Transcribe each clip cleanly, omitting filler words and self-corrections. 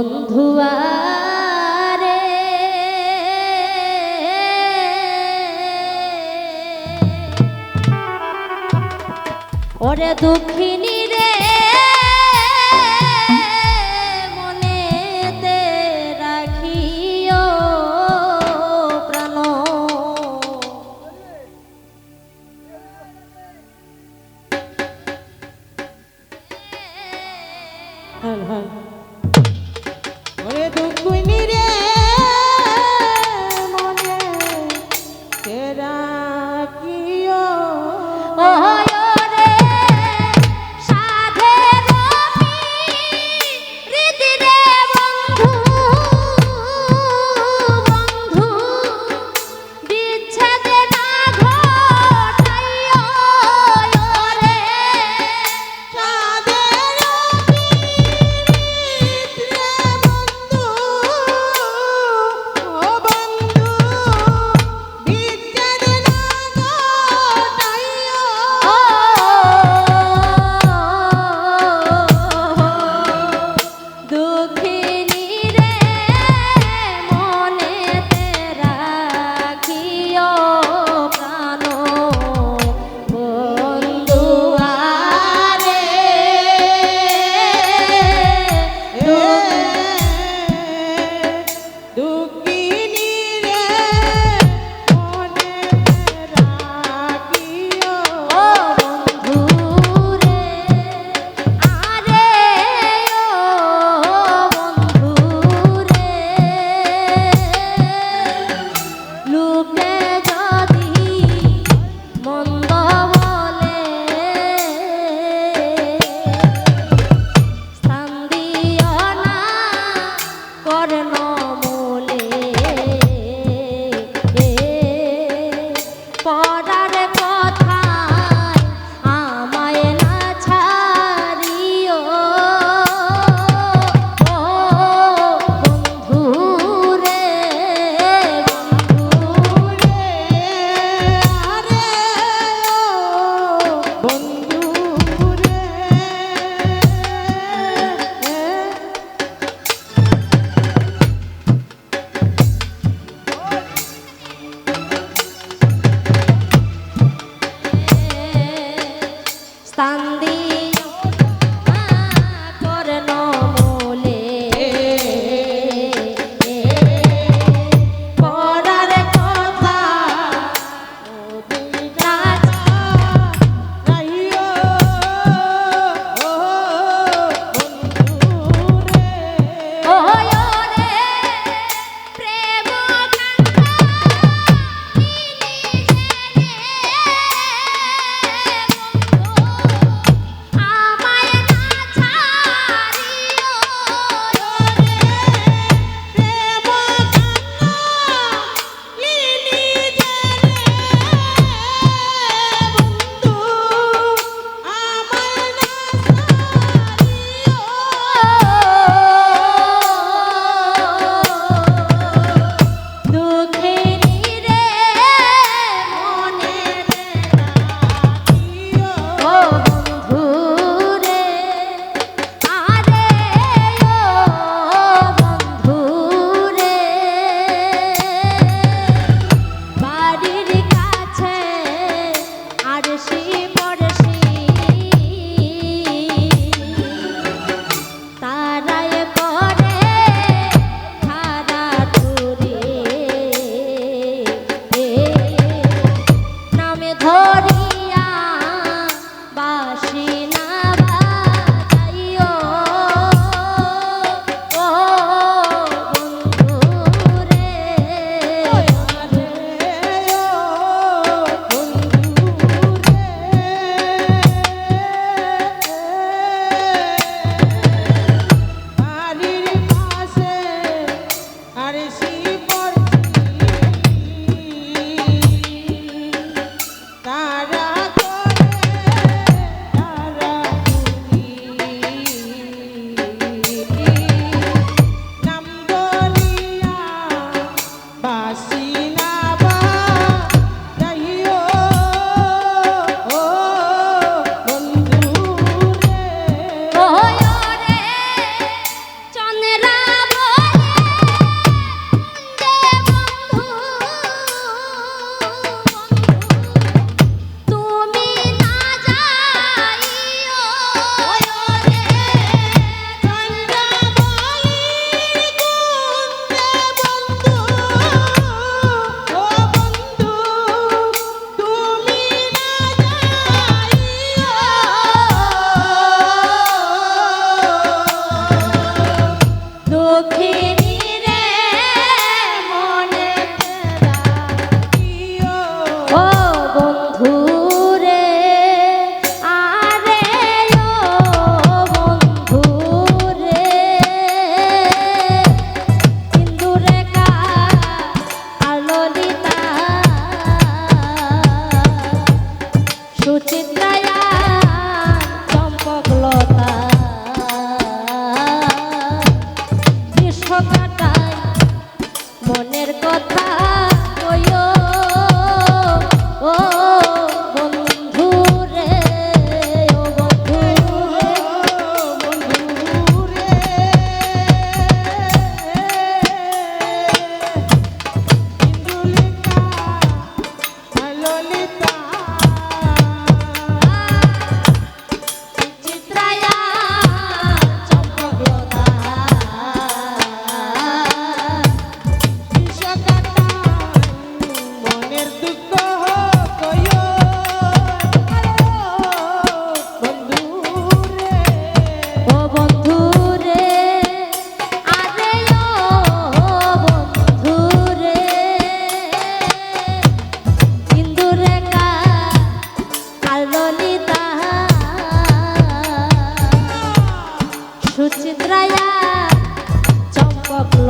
বন্ধুয়ারে ওরে দুঃখিনী রে মনেতে রাখিও প্রাণ ওরে দুঃখিনী রে মনেতে রাখিও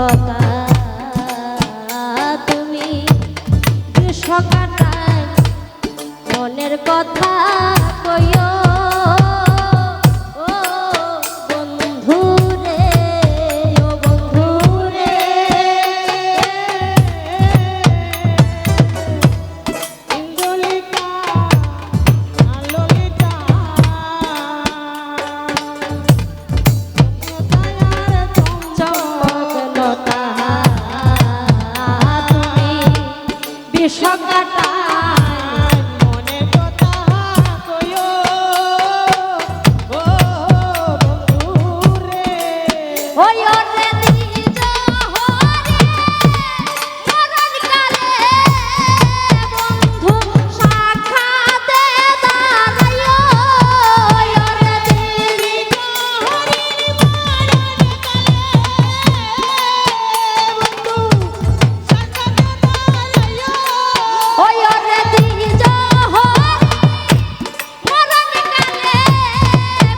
লতা তুমি সকাটায় মনের কথা কইও ও বন্ধু রে ও বন্ধু রে ইন্দুলিকা আলোলিকা চমক লতা তুমি বিষকাটায় মনের কথা কইও ও বন্ধু রে ওই ওরে নিজ হরে মরণ কালে বন্ধু সাক্ষাতে দাঁড়াইও ওই ওরে নিজ হরে ওই ওরে নিজ হরে মরণ কালে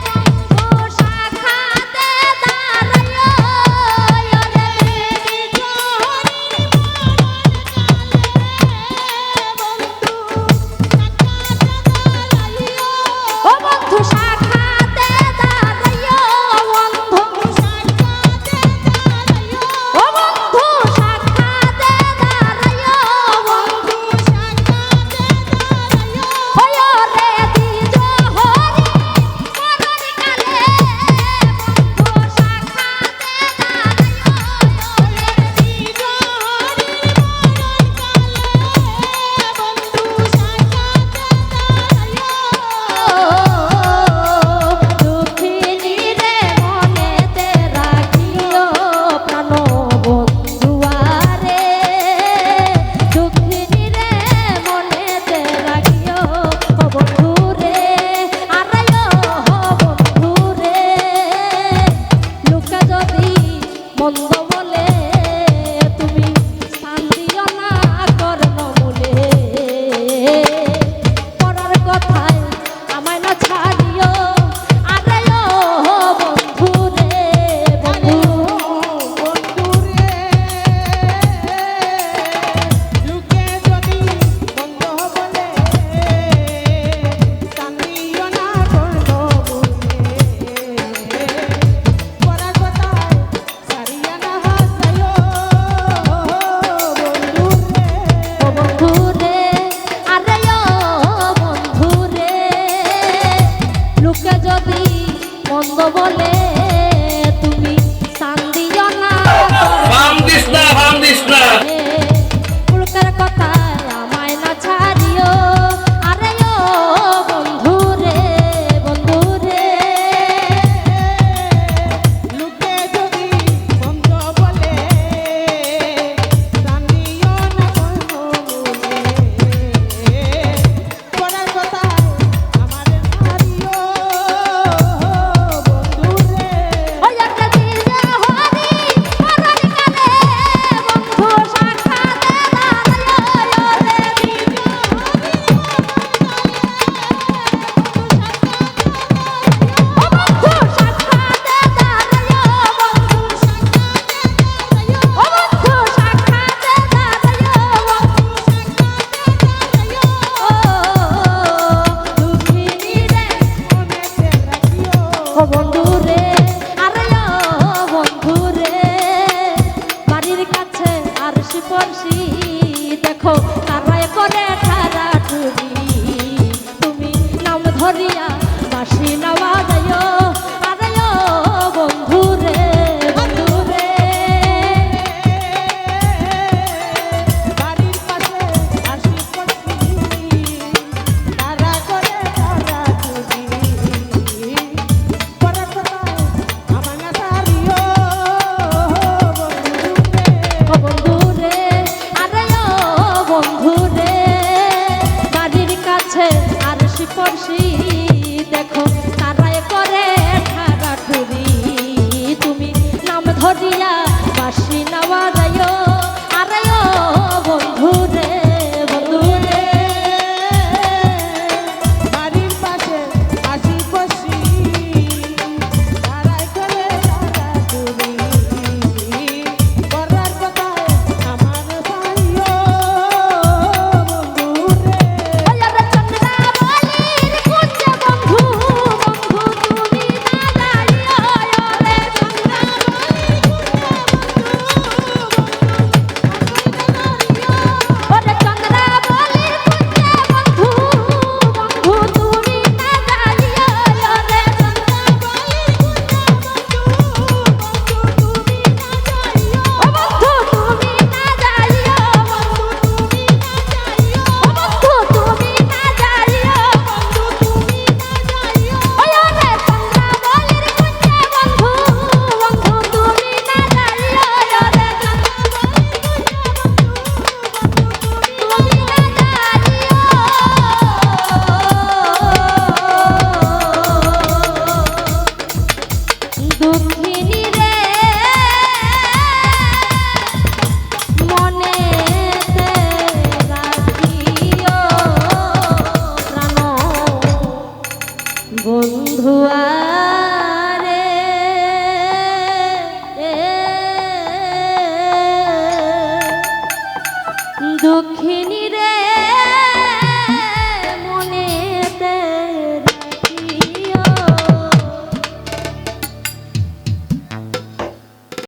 বন্ধু সাক্ষাতে দাঁড়াইও ওই ওরে নিজ ও বন্ধু সাক্ষাতে দাঁড়াইও বন্ধু ও বন্ধু সাক্ষাতে দাঁড়াইও বন্ধু ওই ওরে দিজ হরি মরণ কালে বন্ধু সাক্ষাতে দুঃখিনী রে মনেতে রাখিও প্রাণ বন্ধুয়ারে দুঃখিনী রে মনেতে রাখিও বন্ধু রে আরাইও বন্ধু রে লোকে যদি মন্দ বলে তুমি স্থান দিও না কর্ণমূলে পরার কথায় আমায় না ছাড়িও আরাইও বন্ধু রে বন্ধু বন্ধু রে লুকে যদি বন্ধ বলে কান্দিও না করলো বলে পরা কথা সারিয়া না হাসাইও বন্ধু রে ও বন্ধু রে আরাইও বন্ধু রে লোকে যদি মন্দ বলে তুমি স্থান দিও না ভাম দিস না পুলকের কথায় আমায় না ছাড়িও আরাইও বন্ধু রে বন্ধু রে লুকে যদি বন্ধ বলে কান্দিও না করলো বলে পরার কথা আমারে মারিও বন্ধু রে ওই একটা দিল হরি মরণ কালে বন্ধু সাক্ষাতে দাঁড়াইও রে দিল ও বন্ধু সাক্ষাতে দাঁড়াইও ও বন্ধু সাক্ষাতে দাঁড়াইও ও দুঃখিনী রে মনেতে রাখিও ও বন্ধু